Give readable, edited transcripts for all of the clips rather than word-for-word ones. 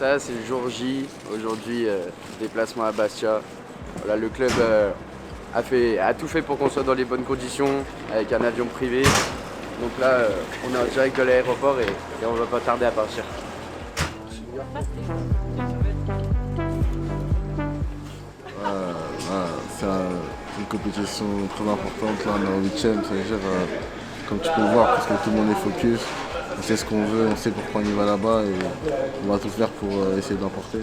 Ça, c'est le jour J. Aujourd'hui, déplacement à Bastia. Voilà, le club a tout fait pour qu'on soit dans les bonnes conditions, avec un avion privé. Donc là, on est en direct de l'aéroport et on va pas tarder à partir. C'est une compétition très importante. Là, on est en 8e, ça veut dire, comme tu peux le voir, parce que tout le monde est focus. On sait ce qu'on veut, on sait pourquoi on y va là-bas et on va tout faire pour essayer de l'emporter.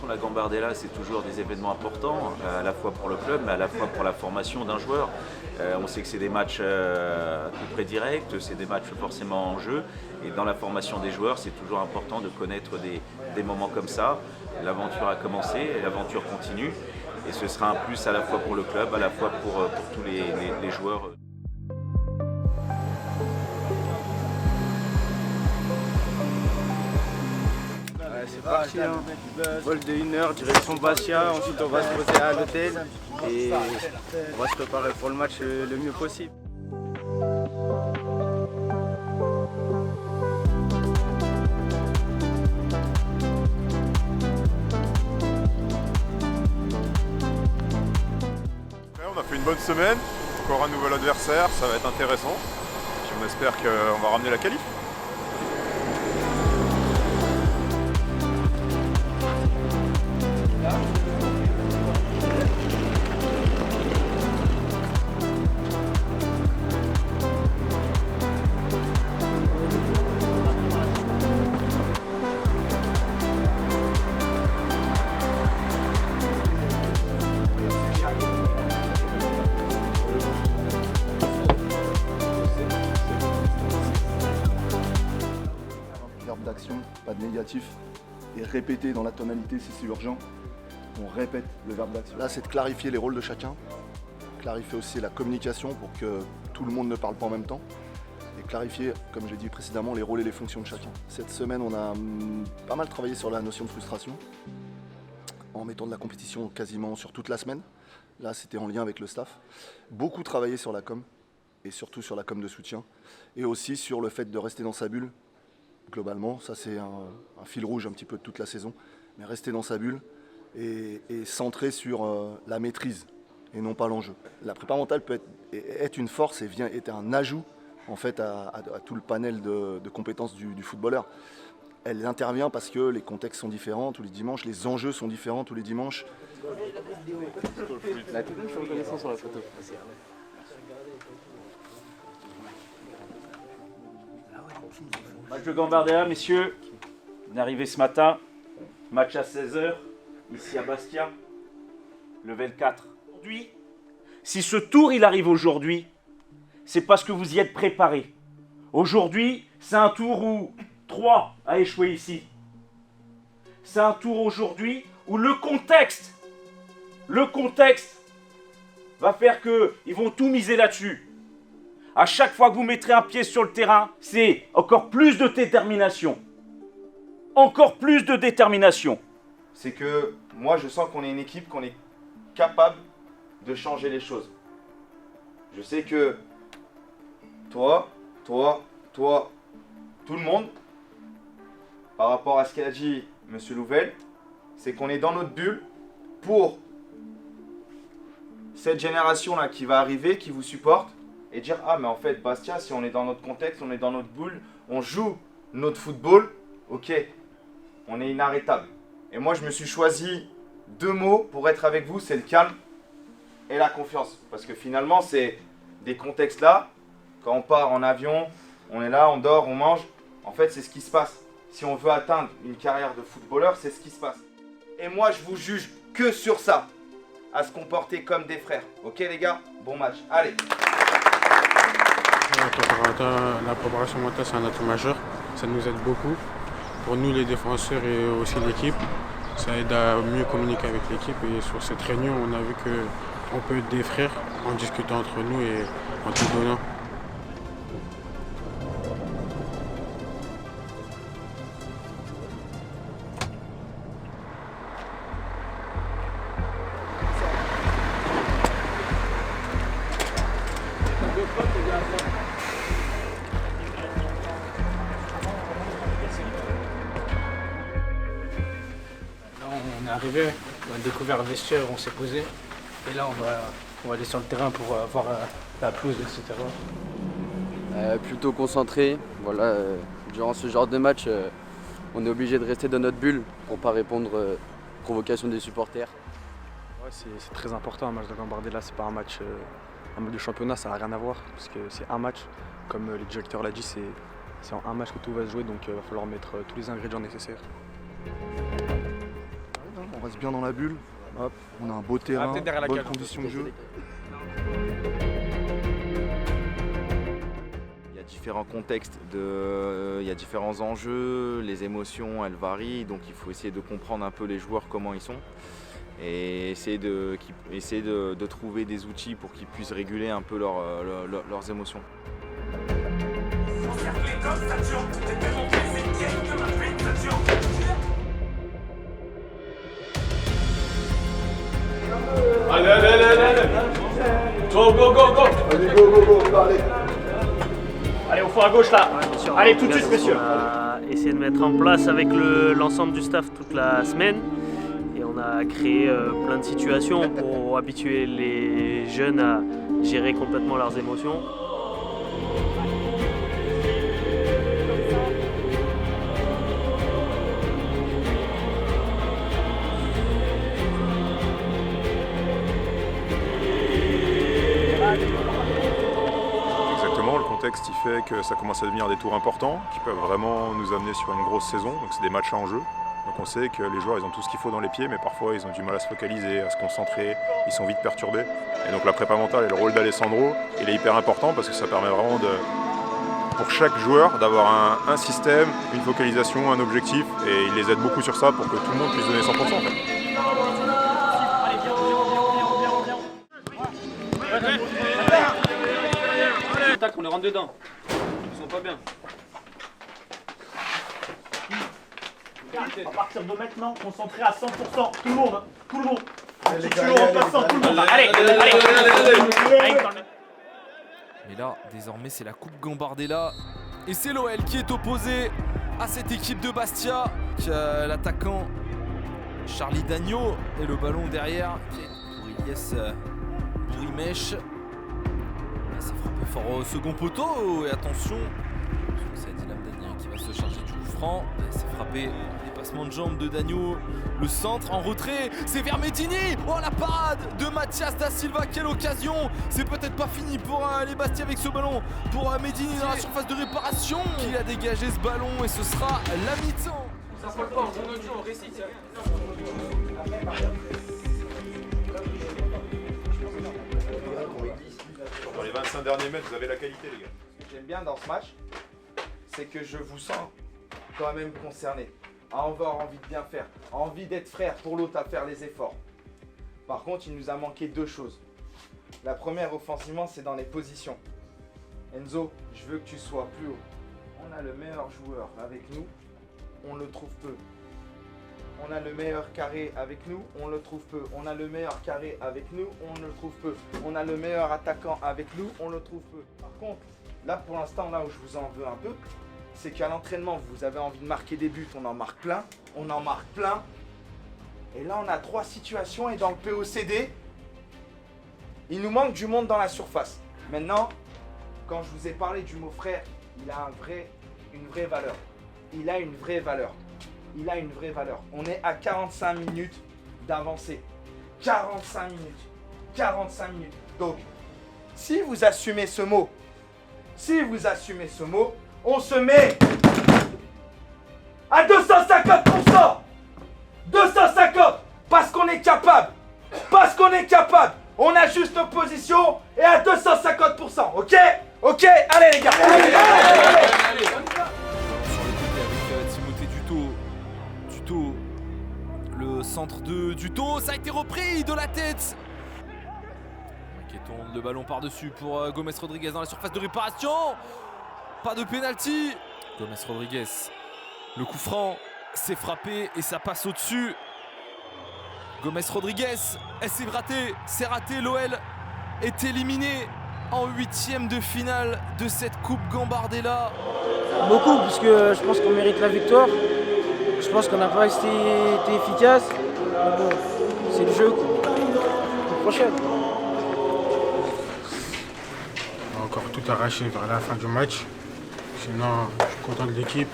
La Gambardella, c'est toujours des événements importants, à la fois pour le club, mais à la fois pour la formation d'un joueur. On sait que c'est des matchs à peu près directs, c'est des matchs forcément en jeu. Et dans la formation des joueurs, c'est toujours important de connaître des moments comme ça. L'aventure a commencé, et l'aventure continue. Et ce sera un plus à la fois pour le club, à la fois pour tous les joueurs. C'est parti, hein. Vol de 1 heure, direction Bastia, ensuite on va se poser à l'hôtel et on va se préparer pour le match le mieux possible. On a fait une bonne semaine, encore un nouvel adversaire, ça va être intéressant. Puis on espère qu'on va ramener la qualif. D'action, pas de négatif, et répéter dans la tonalité si c'est urgent. On répète le verbe d'action. Là, c'est de clarifier les rôles de chacun, clarifier aussi la communication pour que tout le monde ne parle pas en même temps, et clarifier, comme j'ai dit précédemment, les rôles et les fonctions de chacun. Cette semaine, on a pas mal travaillé sur la notion de frustration, en mettant de la compétition quasiment sur toute la semaine. Là, c'était en lien avec le staff. Beaucoup travaillé sur la com, et surtout sur la com de soutien, et aussi sur le fait de rester dans sa bulle. Globalement, ça c'est un fil rouge un petit peu de toute la saison, mais rester dans sa bulle et centrer sur la maîtrise et non pas l'enjeu. La prépa mentale peut être une force et être un ajout en fait à tout le panel de compétences du footballeur. Elle intervient parce que les contextes sont différents tous les dimanches, les enjeux sont différents tous les dimanches. La technique fait reconnaissance sur la photo. Match de Gambardella, messieurs. On est arrivé ce matin. Match à 16h, ici à Bastia. Level 4. Aujourd'hui, si ce tour il arrive aujourd'hui, c'est parce que vous y êtes préparés. Aujourd'hui, c'est un tour où 3 a échoué ici. C'est un tour aujourd'hui où le contexte va faire qu'ils vont tout miser là-dessus. À chaque fois que vous mettrez un pied sur le terrain, c'est encore plus de détermination. Encore plus de détermination. C'est que moi je sens qu'on est une équipe, qu'on est capable de changer les choses. Je sais que toi, tout le monde, par rapport à ce qu'a dit Monsieur Louvel, c'est qu'on est dans notre bulle pour cette génération-là qui va arriver, qui vous supporte, et dire ah mais en fait Bastia, si on est dans notre contexte, on est dans notre boule, on joue notre football, ok, on est inarrêtable. Et moi je me suis choisi 2 mots pour être avec vous, c'est le calme et la confiance. Parce que finalement c'est des contextes là, quand on part en avion, on est là, on dort, on mange, en fait c'est ce qui se passe. Si on veut atteindre une carrière de footballeur, c'est ce qui se passe. Et moi je vous juge que sur ça, à se comporter comme des frères. Ok les gars, bon match, allez. La préparation mentale, c'est un atout majeur. Ça nous aide beaucoup. Pour nous, les défenseurs et aussi l'équipe, ça aide à mieux communiquer avec l'équipe. Et sur cette réunion, on a vu qu'on peut être des frères en discutant entre nous et en tout donnant. est arrivé, on a découvert le vestiaire, on s'est posé. Et là, on va aller sur le terrain pour voir la pelouse, etc. Plutôt concentré. Voilà, durant ce genre de match, on est obligé de rester dans notre bulle pour ne pas répondre aux provocations des supporters. Ouais, c'est très important un match de Gambardella, c'est pas un match de championnat, ça n'a rien à voir, parce que c'est un match, comme le directeur l'a dit, c'est en un match que tout va se jouer, donc il va falloir mettre tous les ingrédients nécessaires. On reste bien dans la bulle, hop, on a un beau terrain, bonnes conditions de jeu. Il y a différents contextes, il y a différents enjeux, les émotions elles varient, donc il faut essayer de comprendre un peu les joueurs comment ils sont et essayer de trouver des outils pour qu'ils puissent réguler un peu leurs émotions. Allez. Go, go, go, go. Allez, go, allez. Allez, au fond à gauche là. Allez, tout de suite, messieurs. On a essayé de mettre en place avec l'ensemble du staff toute la semaine. Et on a créé plein de situations pour habituer les jeunes à gérer complètement leurs émotions. Exactement, le contexte il fait que ça commence à devenir des tours importants qui peuvent vraiment nous amener sur une grosse saison, donc c'est des matchs à enjeu. Donc on sait que les joueurs ils ont tout ce qu'il faut dans les pieds, mais parfois ils ont du mal à se focaliser, à se concentrer, ils sont vite perturbés. Et donc la prépa mentale et le rôle d'Alessandro, il est hyper important parce que ça permet vraiment pour chaque joueur d'avoir un système, une focalisation, un objectif, et il les aide beaucoup sur ça pour que tout le monde puisse donner 100% en fait. On les rentre dedans. Ils sont pas bien. À partir de maintenant, concentré à 100%. Tout le monde. Allez, Mais là, désormais, c'est la Coupe Gambardella. Et c'est l'OL qui est opposé à cette équipe de Bastia. Qui a l'attaquant Charlie Dagno. Et le ballon derrière pour Ilyes Bourimesh. C'est frappé fort au second poteau. Et attention, c'est Dylan Dagno qui va se charger du coup franc. C'est frappé. Dépassement de jambe de Dagno. Le centre en retrait. C'est vers Medini. Oh, la parade de Mathias Da Silva. Quelle occasion. C'est peut-être pas fini pour les Bastia avec ce ballon. Pour Medini dans la surface de réparation. Qui a dégagé ce ballon. Et ce sera la mi-temps. Ça se passe pas, on donne on récite. Dans les 25 derniers mètres, vous avez la qualité, les gars. Ce que j'aime bien dans ce match, c'est que je vous sens quand même concerné, à avoir envie de bien faire, à envie d'être frère pour l'autre, à faire les efforts. Par contre, il nous a manqué deux choses. La première, offensivement, c'est dans les positions. Enzo, je veux que tu sois plus haut. On a le meilleur joueur avec nous, on le trouve peu. On a le meilleur carré avec nous, on le trouve peu. On a le meilleur carré avec nous, on le trouve peu. On a le meilleur attaquant avec nous, on le trouve peu. Par contre, là pour l'instant, là où je vous en veux un peu, c'est qu'à l'entraînement, vous avez envie de marquer des buts, on en marque plein, Et là, on a 3 situations et dans le POCD, il nous manque du monde dans la surface. Maintenant, quand je vous ai parlé du mot frère, il a une vraie valeur. Il a une vraie valeur. On est à 45 minutes d'avancée. 45 minutes. Donc, si vous assumez ce mot, on se met à 250%. 250 parce qu'on est capable. On a juste nos positions et à 250%. Ok, allez les gars. Allez. Sur le côté avec Timothée Duto, le centre de Duto, ça a été repris de la tête. Qui tourne le ballon par-dessus pour Gomes Rodriguez dans la surface de réparation. Pas de pénalty. Gomes Rodriguez, le coup franc, c'est frappé et ça passe au-dessus. Gomes Rodriguez, c'est raté, l'OL est éliminé en 8e de finale de cette Coupe Gambardella. Beaucoup, puisque je pense qu'on mérite la victoire. Je pense qu'on n'a pas été efficace. Mais bon, c'est le jeu. La prochaine. On a encore tout arraché vers la fin du match. Sinon, je suis content de l'équipe.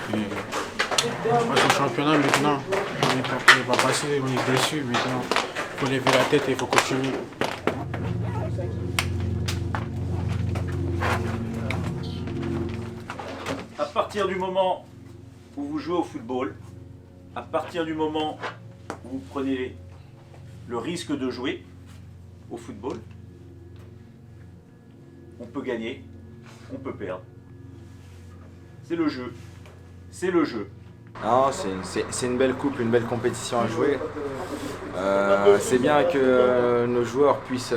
On passe au championnat maintenant. On n'est pas passé, on est déçus. Maintenant, il faut lever la tête et il faut continuer. À partir du moment où vous jouez au football, à partir du moment où vous prenez le risque de jouer au football, on peut gagner, on peut perdre. C'est le jeu. C'est le jeu. Non, c'est une belle coupe, une belle compétition à jouer. C'est bien que nos joueurs puissent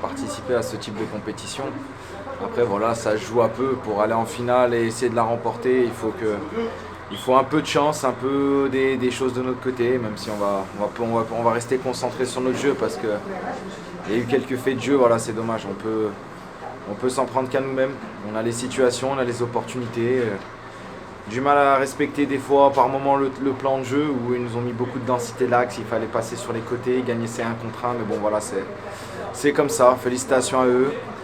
participer à ce type de compétition. Après voilà, ça se joue un peu pour aller en finale et essayer de la remporter. Il faut un peu de chance, un peu des choses de notre côté, même si on va rester concentré sur notre jeu parce qu'il y a eu quelques faits de jeu, voilà, c'est dommage. On peut s'en prendre qu'à nous-mêmes. On a les situations, on a les opportunités. Du mal à respecter des fois par moment le plan de jeu où ils nous ont mis beaucoup de densité l'axe, il fallait passer sur les côtés, gagner ces 1 contre 1, mais bon voilà, c'est comme ça, félicitations à eux.